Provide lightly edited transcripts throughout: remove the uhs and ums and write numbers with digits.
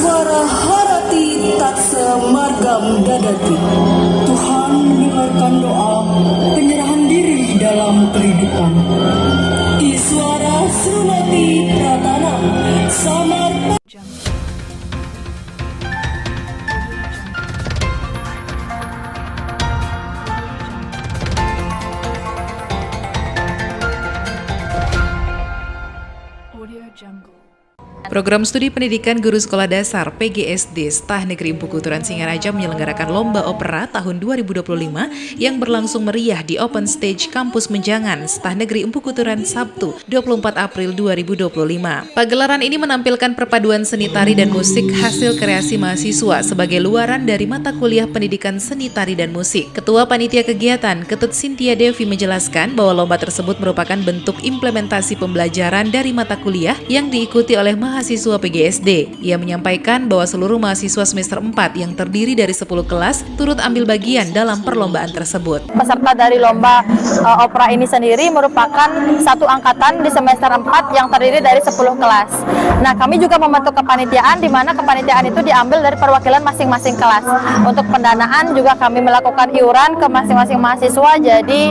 Suara harati tak semargam dadati. Tuhan mendengarkan doa penyerahan diri dalam kehidupan. Iswara Surunati Pratana Samar. Program Studi Pendidikan Guru Sekolah Dasar PGSD Stah Negeri Empu Kuturan Singaraja menyelenggarakan Lomba Opera tahun 2025 yang berlangsung meriah di Open Stage Kampus Menjangan, Stah Negeri Empu Kuturan Sabtu 24 April 2025. Pagelaran ini menampilkan perpaduan seni tari dan musik hasil kreasi mahasiswa sebagai luaran dari mata kuliah pendidikan seni tari dan musik. Ketua Panitia Kegiatan, Ketut Cynthia Devi menjelaskan bahwa lomba tersebut merupakan bentuk implementasi pembelajaran dari mata kuliah yang diikuti oleh mahasiswa PGSD. Ia menyampaikan bahwa seluruh mahasiswa semester 4 yang terdiri dari 10 kelas turut ambil bagian dalam perlombaan tersebut. Peserta dari lomba opera ini sendiri merupakan satu angkatan di semester 4 yang terdiri dari 10 kelas. Nah, kami juga membentuk kepanitiaan di mana kepanitiaan itu diambil dari perwakilan masing-masing kelas. Untuk pendanaan juga kami melakukan iuran ke masing-masing mahasiswa. Jadi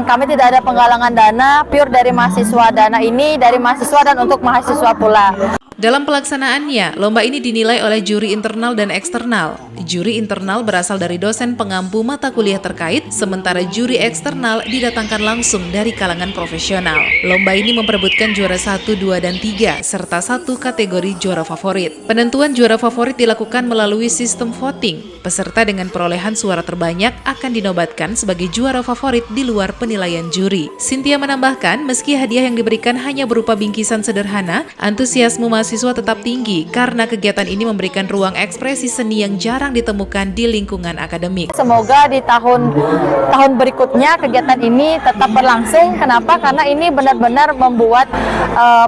kami tidak ada penggalangan dana pure dari mahasiswa. Dana ini dari mahasiswa dan untuk mahasiswa pula. Dalam pelaksanaannya, lomba ini dinilai oleh juri internal dan eksternal. Juri internal berasal dari dosen pengampu mata kuliah terkait, sementara juri eksternal didatangkan langsung dari kalangan profesional. Lomba ini memperebutkan juara 1, 2, dan 3, serta satu kategori juara favorit. Penentuan juara favorit dilakukan melalui sistem voting. Peserta dengan perolehan suara terbanyak akan dinobatkan sebagai juara favorit di luar penilaian juri. Cynthia menambahkan, meski hadiah yang diberikan hanya berupa bingkisan sederhana, antusiasme mahasiswa tetap tinggi karena kegiatan ini memberikan ruang ekspresi seni yang jarang ditemukan di lingkungan akademik. Semoga di tahun berikutnya kegiatan ini tetap berlangsung. Kenapa? Karena ini benar-benar membuat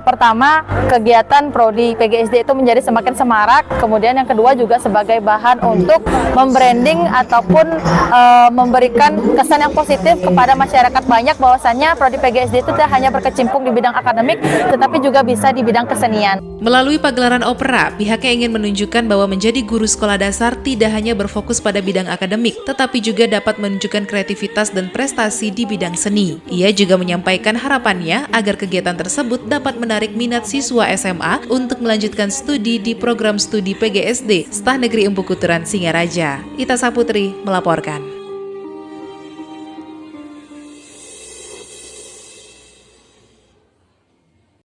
pertama kegiatan prodi PGSD itu menjadi semakin semarak. Kemudian yang kedua juga sebagai bahan untuk membranding ataupun memberikan kesan yang positif kepada masyarakat banyak bahwasannya prodi PGSD itu tidak hanya berkecimpung di bidang akademik, tetapi juga bisa di bidang kesenian. Melalui pagelaran opera, pihaknya ingin menunjukkan bahwa menjadi guru sekolah dasar tidak hanya berfokus pada bidang akademik, tetapi juga dapat menunjukkan kreativitas dan prestasi di bidang seni. Ia juga menyampaikan harapannya agar kegiatan tersebut dapat menarik minat siswa SMA untuk melanjutkan studi di program studi PGSD Stah Negeri Empu Kuturan Singaraja. Ita Saputri melaporkan.